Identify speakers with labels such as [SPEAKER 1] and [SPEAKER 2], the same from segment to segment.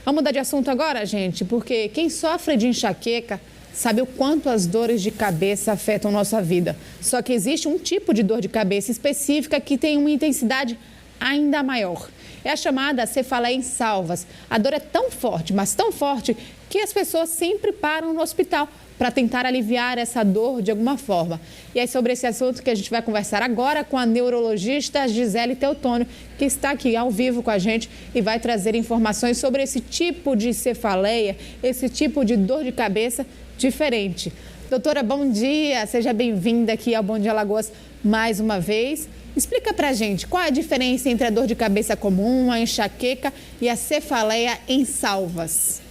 [SPEAKER 1] Vamos mudar de assunto agora, gente, porque quem sofre de enxaqueca sabe o quanto as dores de cabeça afetam nossa vida. Só que existe um tipo de dor de cabeça específica que tem uma intensidade ainda maior. É a chamada cefaleia em salvas. A dor é tão forte, mas tão forte, que as pessoas sempre param no hospital para tentar aliviar essa dor de alguma forma. E é sobre esse assunto que a gente vai conversar agora com a neurologista Gisele Teotônio, que está aqui ao vivo com a gente e vai trazer informações sobre esse tipo de cefaleia, esse tipo de dor de cabeça diferente. Doutora, bom dia, seja bem-vinda aqui ao Bom Dia Alagoas mais uma vez. Explica pra gente qual é a diferença entre a dor de cabeça comum, a enxaqueca e a cefaleia em salvas.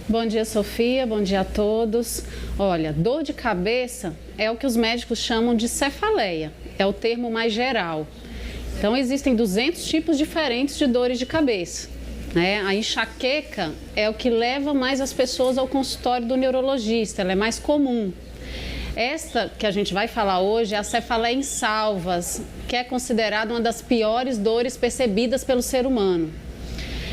[SPEAKER 2] Bom dia, Sofia. Bom dia a todos. Olha, dor de cabeça é o que os médicos chamam de cefaleia. É o termo mais geral. Então, existem 200 tipos diferentes de dores de cabeça, né? A enxaqueca é o que leva mais as pessoas ao consultório do neurologista. Ela é mais comum. Esta que a gente vai falar hoje é a cefaleia em salvas, que é considerada uma das piores dores percebidas pelo ser humano.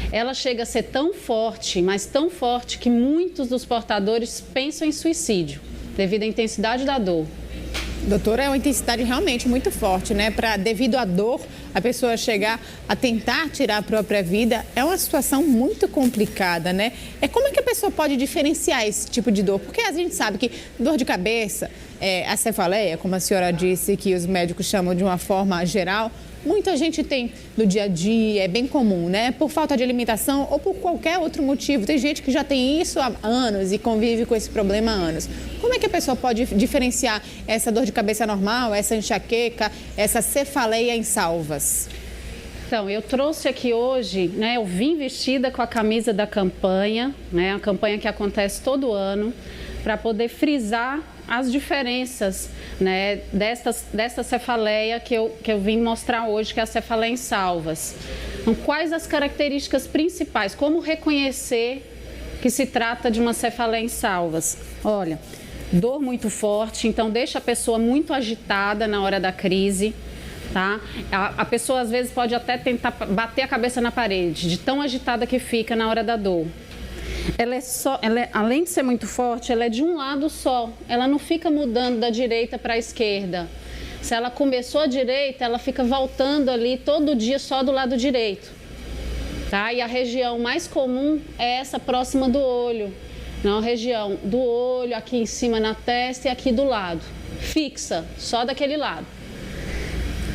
[SPEAKER 2] Ela chega a ser tão forte, mas tão forte, que muitos dos portadores pensam em suicídio, devido à intensidade da dor.
[SPEAKER 1] Doutora, é uma intensidade realmente muito forte, né? Devido à dor, a pessoa chegar a tentar tirar a própria vida é uma situação muito complicada, né? Como é que a pessoa pode diferenciar esse tipo de dor? Porque a gente sabe que dor de cabeça, a cefaleia, como a senhora disse, que os médicos chamam de uma forma geral, muita gente tem no dia a dia, é bem comum, né? Por falta de alimentação ou por qualquer outro motivo. Tem gente que já tem isso há anos e convive com esse problema há anos. Como é que a pessoa pode diferenciar essa dor de cabeça normal, essa enxaqueca, essa cefaleia em salvas?
[SPEAKER 2] Então, eu trouxe aqui hoje, né? Eu vim vestida com a camisa da campanha, né? A campanha que acontece todo ano, para poder frisar as diferenças, né, desta cefaleia que eu vim mostrar hoje, que é a cefaleia em salvas. Então, quais as características principais? Como reconhecer que se trata de uma cefaleia em salvas? Olha, dor muito forte, então deixa a pessoa muito agitada na hora da crise, tá? A pessoa às vezes pode até tentar bater a cabeça na parede, de tão agitada que fica na hora da dor. Além de ser muito forte, ela é de um lado só, ela não fica mudando da direita para a esquerda. Se ela começou à direita, ela fica voltando ali todo dia só do lado direito, tá? E a região mais comum é essa próxima do olho, não, a região do olho, aqui em cima na testa e aqui do lado, fixa, só daquele lado.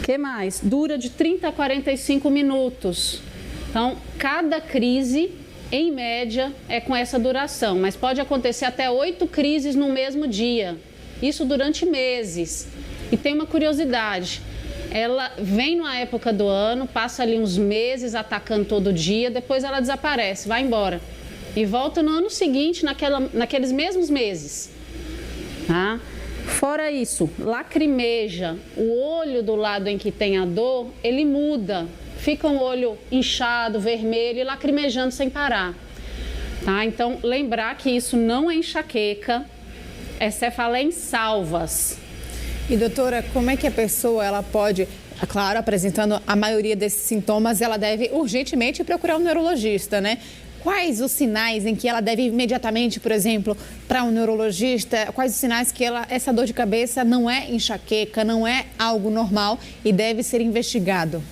[SPEAKER 2] O que mais? Dura de 30 a 45 minutos. Então, cada crise, em média, é com essa duração, mas pode acontecer até 8 crises no mesmo dia, isso durante meses. E tem uma curiosidade, ela vem numa época do ano, passa ali uns meses atacando todo dia, depois ela desaparece, vai embora e volta no ano seguinte, naqueles mesmos meses, tá? Fora isso, lacrimeja, o olho do lado em que tem a dor, ele muda. Fica um olho inchado, vermelho e lacrimejando sem parar, tá? Então, lembrar que isso não é enxaqueca, é cefaleia em salvas.
[SPEAKER 1] E doutora, como é que a pessoa ela pode, claro, apresentando a maioria desses sintomas, ela deve urgentemente procurar um neurologista, né? Quais os sinais em que ela deve imediatamente, por exemplo, para um neurologista, quais os sinais que essa dor de cabeça não é enxaqueca, não é algo normal e deve ser investigado?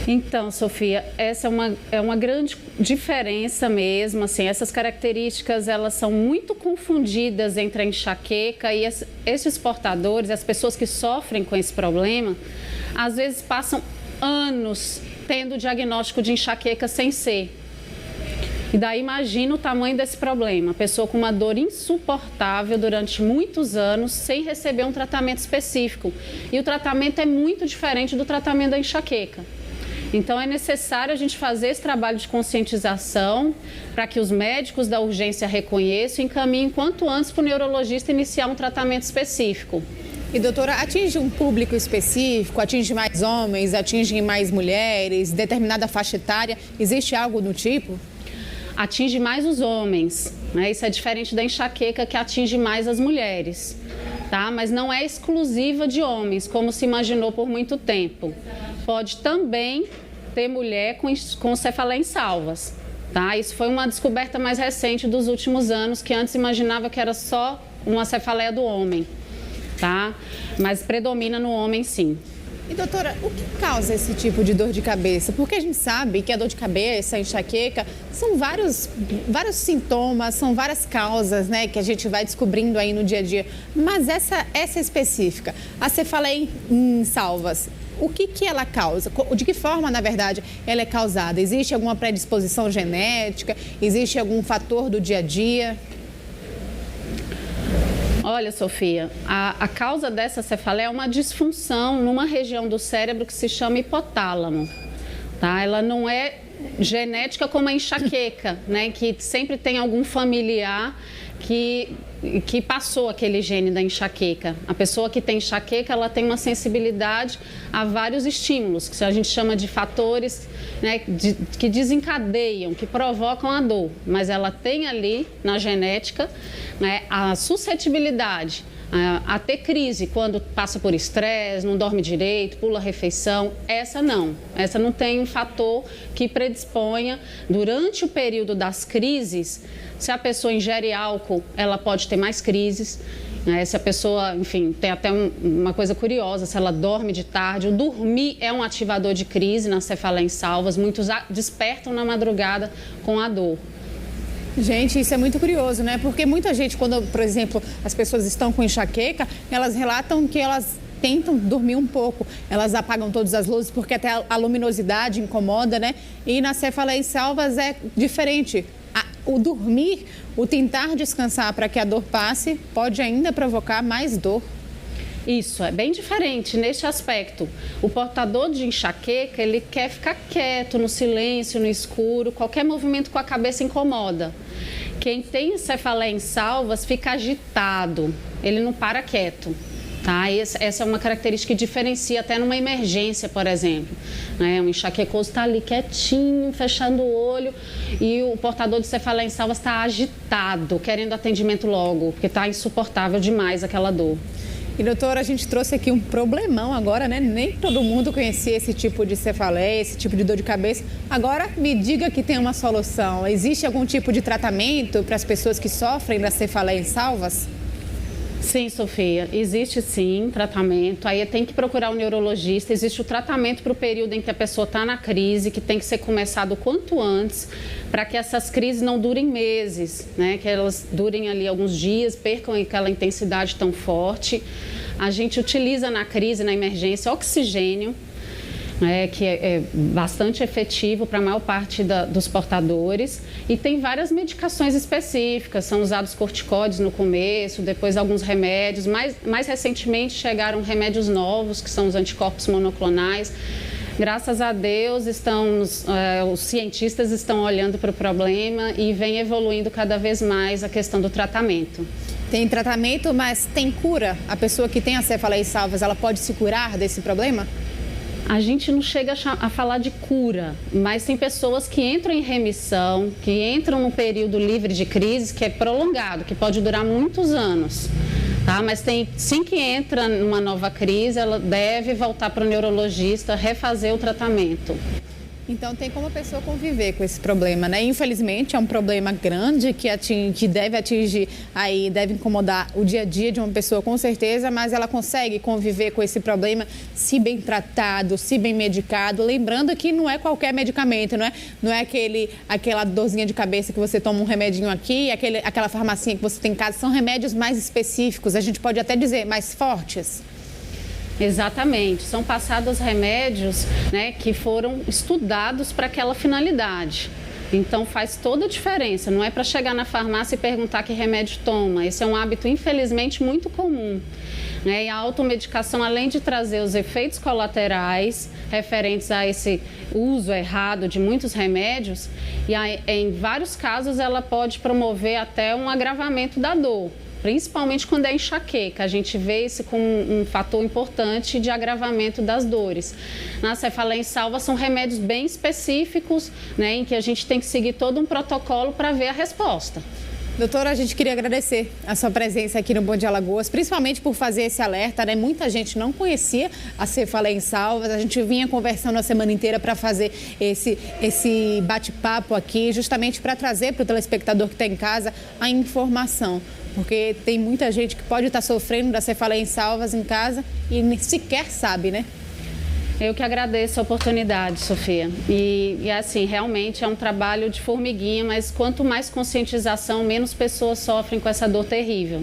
[SPEAKER 2] Então, Sofia, essa é uma grande diferença mesmo, assim, essas características, elas são muito confundidas entre a enxaqueca e esses portadores, as pessoas que sofrem com esse problema, às vezes passam anos tendo o diagnóstico de enxaqueca sem ser. E daí imagina o tamanho desse problema, a pessoa com uma dor insuportável durante muitos anos sem receber um tratamento específico. E o tratamento é muito diferente do tratamento da enxaqueca. Então, é necessário a gente fazer esse trabalho de conscientização para que os médicos da urgência reconheçam e encaminhem quanto antes para o neurologista iniciar um tratamento específico.
[SPEAKER 1] E, doutora, atinge um público específico, atinge mais homens, atinge mais mulheres, determinada faixa etária? Existe algo do tipo?
[SPEAKER 2] Atinge mais os homens, né? Isso é diferente da enxaqueca, que atinge mais as mulheres, tá? Mas não é exclusiva de homens, como se imaginou por muito tempo. Pode também ter mulher com cefaleia em salvas, tá? Isso foi uma descoberta mais recente dos últimos anos, que antes imaginava que era só uma cefaleia do homem, tá? Mas predomina no homem, sim.
[SPEAKER 1] E doutora, o que causa esse tipo de dor de cabeça? Porque a gente sabe que a dor de cabeça, a enxaqueca, são vários sintomas, são várias causas, né, que a gente vai descobrindo aí no dia a dia. Mas essa específica, a cefaleia em salvas, o que ela causa? De que forma, na verdade, ela é causada? Existe alguma predisposição genética? Existe algum fator do dia a dia?
[SPEAKER 2] Olha, Sofia, a causa dessa cefaleia é uma disfunção numa região do cérebro que se chama hipotálamo, tá? Ela não é genética como a enxaqueca, né? Que sempre tem algum familiar que passou aquele gene da enxaqueca. A pessoa que tem enxaqueca, ela tem uma sensibilidade a vários estímulos, que a gente chama de fatores, né, que desencadeiam, que provocam a dor. Mas ela tem ali na genética, né, a suscetibilidade a ter crise quando passa por estresse, não dorme direito, pula a refeição. Essa não tem um fator que predisponha durante o período das crises. Se a pessoa ingere álcool, ela pode ter mais crises. Se a pessoa, enfim, tem até uma coisa curiosa, se ela dorme de tarde, o dormir é um ativador de crise na cefaleia em salvas. Muitos despertam na madrugada com a dor.
[SPEAKER 1] Gente, isso é muito curioso, né? Porque muita gente, quando, por exemplo, as pessoas estão com enxaqueca, elas relatam que elas tentam dormir um pouco. Elas apagam todas as luzes porque até a luminosidade incomoda, né? E na cefaleia em salvas é diferente. O dormir, o tentar descansar para que a dor passe, pode ainda provocar mais dor.
[SPEAKER 2] Isso, é bem diferente neste aspecto. O portador de enxaqueca, ele quer ficar quieto, no silêncio, no escuro, qualquer movimento com a cabeça incomoda. Quem tem cefaleia em salvas fica agitado, ele não para quieto. Tá? Essa é uma característica que diferencia até numa emergência, por exemplo. O enxaquecoso está ali quietinho, fechando o olho, e o portador de cefaleia em salvas está agitado, querendo atendimento logo, porque está insuportável demais aquela dor.
[SPEAKER 1] E, doutora, a gente trouxe aqui um problemão agora, né? Nem todo mundo conhecia esse tipo de cefaleia, esse tipo de dor de cabeça. Agora, me diga que tem uma solução. Existe algum tipo de tratamento para as pessoas que sofrem da cefaleia em salvas?
[SPEAKER 2] Sim, Sofia, existe sim tratamento. Aí tem que procurar um neurologista. Existe o tratamento para o período em que a pessoa está na crise, que tem que ser começado o quanto antes, para que essas crises não durem meses, né? Que elas durem ali alguns dias, percam aquela intensidade tão forte. A gente utiliza na crise, na emergência, oxigênio, que é bastante efetivo para a maior parte dos portadores, e tem várias medicações específicas, são usados corticóides no começo, depois alguns remédios, mais recentemente chegaram remédios novos, que são os anticorpos monoclonais. Graças a Deus, os cientistas estão olhando para o problema e vem evoluindo cada vez mais a questão do tratamento.
[SPEAKER 1] Tem tratamento, mas tem cura? A pessoa que tem a cefaleia em salvas, ela pode se curar desse problema?
[SPEAKER 2] A gente não chega a falar de cura, mas tem pessoas que entram em remissão, que entram num período livre de crise, que é prolongado, que pode durar muitos anos. Tá? Mas sim, que entra numa nova crise, ela deve voltar para o neurologista, refazer o tratamento.
[SPEAKER 1] Então, tem como a pessoa conviver com esse problema, né? Infelizmente, é um problema grande que deve atingir, aí deve incomodar o dia a dia de uma pessoa, com certeza, mas ela consegue conviver com esse problema se bem tratado, se bem medicado. Lembrando que não é qualquer medicamento, não é aquela dorzinha de cabeça que você toma um remedinho aqui, aquela farmacinha que você tem em casa. São remédios mais específicos, a gente pode até dizer mais fortes.
[SPEAKER 2] Exatamente, são passados remédios, né, que foram estudados para aquela finalidade. Então faz toda a diferença, não é para chegar na farmácia e perguntar que remédio toma. Esse é um hábito, infelizmente, muito comum. E a automedicação, além de trazer os efeitos colaterais referentes a esse uso errado de muitos remédios, e em vários casos ela pode promover até um agravamento da dor. Principalmente quando é enxaqueca, a gente vê isso como um fator importante de agravamento das dores. Na cefaleia em salvas são remédios bem específicos, né, em que a gente tem que seguir todo um protocolo para ver a resposta.
[SPEAKER 1] Doutora, a gente queria agradecer a sua presença aqui no Bom Dia Alagoas, principalmente por fazer esse alerta, né? Muita gente não conhecia a Cefaleia em Salvas, a gente vinha conversando a semana inteira para fazer esse bate-papo aqui, justamente para trazer para o telespectador que está em casa a informação, porque tem muita gente que pode estar sofrendo da Cefaleia em Salvas em casa e sequer sabe, né?
[SPEAKER 2] Eu que agradeço a oportunidade, Sofia. E assim, realmente é um trabalho de formiguinha, mas quanto mais conscientização, menos pessoas sofrem com essa dor terrível.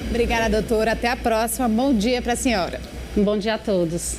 [SPEAKER 1] Obrigada, doutora. Até a próxima. Bom dia para a senhora.
[SPEAKER 2] Um bom dia a todos.